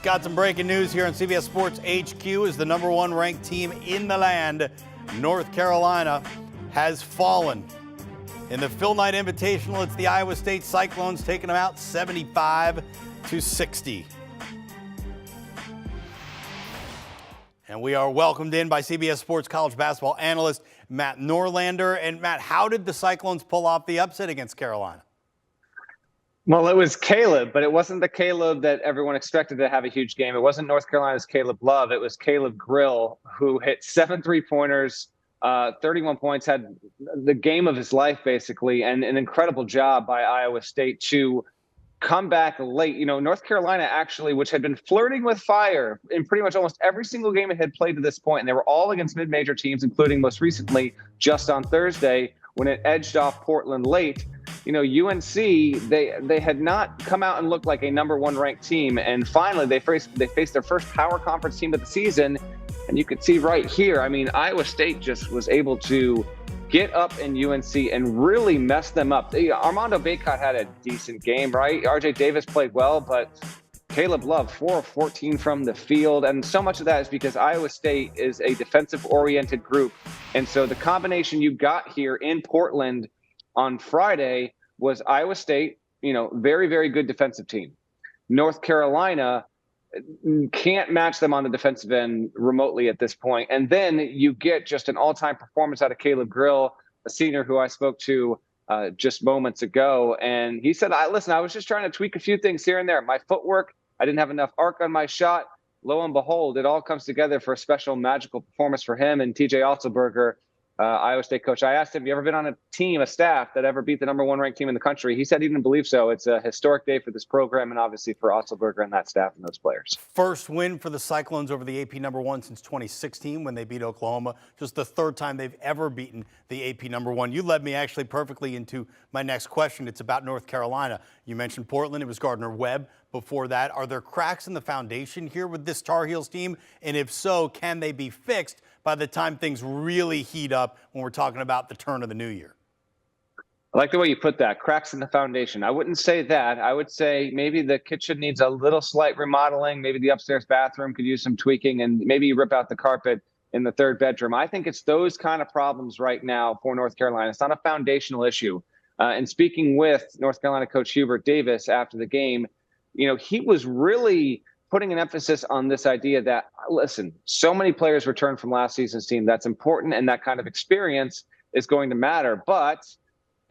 Got some breaking news here on CBS Sports HQ. Is the number one ranked team in the land, North Carolina, has fallen. In the Phil Knight Invitational, it's the Iowa State Cyclones taking them out 75-60. And we are welcomed in by CBS Sports college basketball analyst Matt Norlander. And Matt, how did the Cyclones pull off the upset against Carolina? Well, it was Caleb, but it wasn't the Caleb that everyone expected to have a huge game. It wasn't North Carolina's Caleb Love. It was Caleb Grill, who hit 7 3-pointers, 31 points, had the game of his life, basically, and an incredible job by Iowa State to come back late. You know, North Carolina actually, which had been flirting with fire in pretty much almost every single game it had played to this point, and they were all against mid-major teams, including most recently just on Thursday when it edged off Portland late. You know, UNC, they had not come out and looked like a number one ranked team. And finally, they faced their first power conference team of the season. And you could see right here, I mean, Iowa State just was able to get up in UNC and really mess them up. Armando Bacot had a decent game, right? RJ Davis played well, but Caleb Love, 4 of 14 from the field. And so much of that is because Iowa State is a defensive-oriented group. And so the combination you got here in Portland on Friday was Iowa State, you know, very, very good defensive team. North Carolina can't match them on the defensive end remotely at this point. And then you get just an all-time performance out of Caleb Grill, a senior who I spoke to just moments ago. And he said, I was just trying to tweak a few things here and there. My footwork, I didn't have enough arc on my shot. Lo and behold, it all comes together for a special magical performance for him and TJ Otzelberger, Iowa State coach. I asked him, have you ever been on a team, a staff that ever beat the number one ranked team in the country? He said he didn't believe so. It's a historic day for this program and obviously for Otzelberger and that staff and those players. First win for the Cyclones over the AP number one since 2016 when they beat Oklahoma. Just the third time they've ever beaten the AP number one. You led me actually perfectly into my next question. It's about North Carolina. You mentioned Portland. It was Gardner-Webb before that. Are there cracks in the foundation here with this Tar Heels team? And if so, can they be fixed by the time things really heat up when we're talking about the turn of the new year? I like the way you put that, cracks in the foundation. I wouldn't say that. I would say maybe the kitchen needs a little slight remodeling. Maybe the upstairs bathroom could use some tweaking, and maybe you rip out the carpet in the third bedroom. I think it's those kind of problems right now for North Carolina. It's not a foundational issue. And speaking with North Carolina coach Hubert Davis after the game, you know, he was really putting an emphasis on this idea that, listen, so many players returned from last season's team. That's important, and that kind of experience is going to matter. But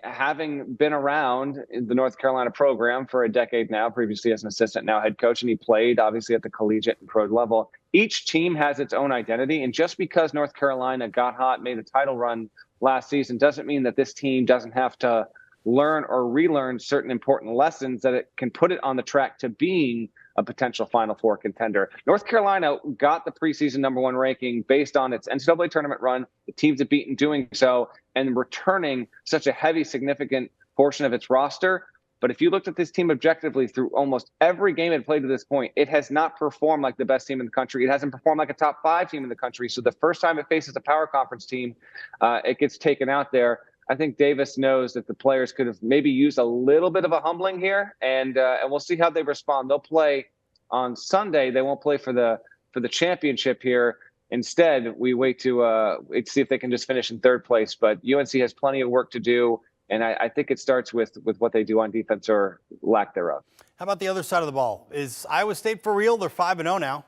having been around in the North Carolina program for a decade now, previously as an assistant, now head coach, and he played obviously at the collegiate and pro level, each team has its own identity. And just because North Carolina got hot, made a title run last season, doesn't mean that this team doesn't have to learn or relearn certain important lessons that it can put it on the track to being a potential Final Four contender. North Carolina got the preseason number one ranking based on its NCAA tournament run, the teams it beat in doing so, and returning such a heavy, significant portion of its roster. But if you looked at this team objectively through almost every game it played to this point, it has not performed like the best team in the country. It hasn't performed like a top 5 team in the country. So the first time it faces a power conference team, it gets taken out there. I think Davis knows that the players could have maybe used a little bit of a humbling here, and we'll see how they respond. They'll play on Sunday. They won't play for the championship here. Instead, we wait to see if they can just finish in third place. But UNC has plenty of work to do, and I think it starts with what they do on defense or lack thereof. How about the other side of the ball? Is Iowa State for real? They're 5-0 now.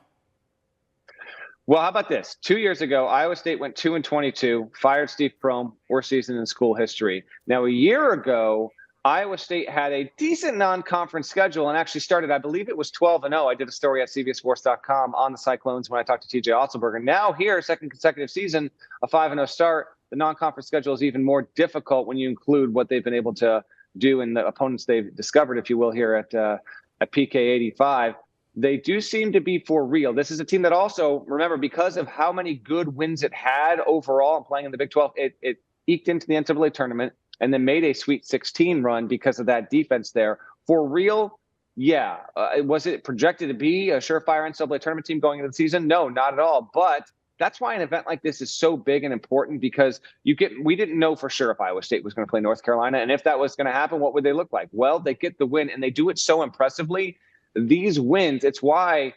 Well, how about this? 2 years ago, Iowa State went 2-22, fired Steve Prohm, worst season in school history. Now, a year ago, Iowa State had a decent non-conference schedule and actually started, I believe it was 12-0. I did a story at CBSSports.com on the Cyclones when I talked to TJ Otzelberger. Now here, second consecutive season, a 5-0 start. The non-conference schedule is even more difficult when you include what they've been able to do and the opponents they've discovered, if you will, here at PK 85. They do seem to be for real. This is a team that also, remember, because of how many good wins it had overall and playing in the Big 12, it eked into the NCAA tournament and then made a Sweet 16 run because of that defense there. For real, yeah. Was it projected to be a surefire NCAA tournament team going into the season? No, not at all. But that's why an event like this is so big and important, because we didn't know for sure if Iowa State was going to play North Carolina. And if that was going to happen, what would they look like? Well, they get the win, and they do it so impressively. These wins, it's why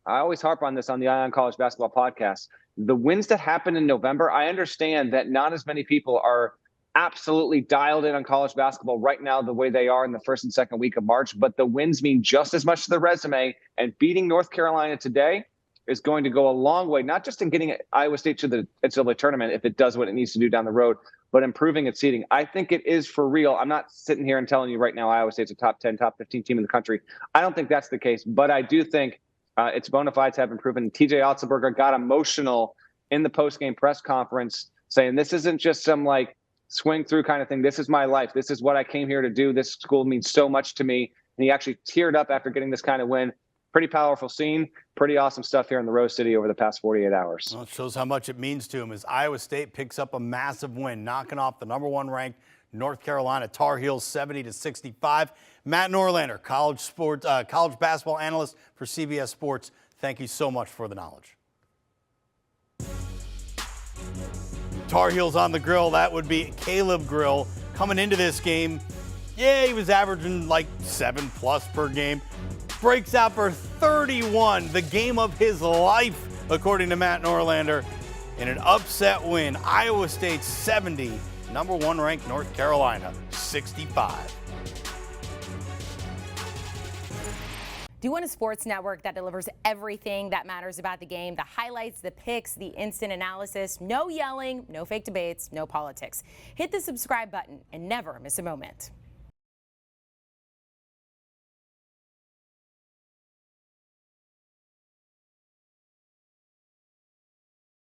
I always harp on this on the Ion College Basketball Podcast. The wins that happen in November, I understand that not as many people are absolutely dialed in on college basketball right now the way they are in the first and second week of March, but the wins mean just as much to the resume, and beating North Carolina today is going to go a long way, not just in getting Iowa State to the NCAA tournament if it does what it needs to do down the road, but improving its seeding. I think it is for real. I'm not sitting here and telling you right now Iowa State's a top 10, top 15 team in the country. I don't think that's the case, but I do think its bona fides have been proven. TJ Otzelberger got emotional in the post-game press conference saying this isn't just some like swing through kind of thing. This is my life. This is what I came here to do. This school means so much to me. And he actually teared up after getting this kind of win. Pretty powerful scene. Pretty awesome stuff here in the Rose City over the past 48 hours. Well, it shows how much it means to him as Iowa State picks up a massive win, knocking off the #1 ranked North Carolina Tar Heels 70-65. Matt Norlander, college basketball analyst for CBS Sports. Thank you so much for the knowledge. Tar Heels on the grill. That would be Caleb Grill coming into this game. Yeah, he was averaging like 7+ per game. Breaks out for 31, the game of his life, according to Matt Norlander, in an upset win. Iowa State 70, #1 ranked North Carolina 65. Do you want a sports network that delivers everything that matters about the game? The highlights, the picks, the instant analysis, no yelling, no fake debates, no politics. Hit the subscribe button and never miss a moment.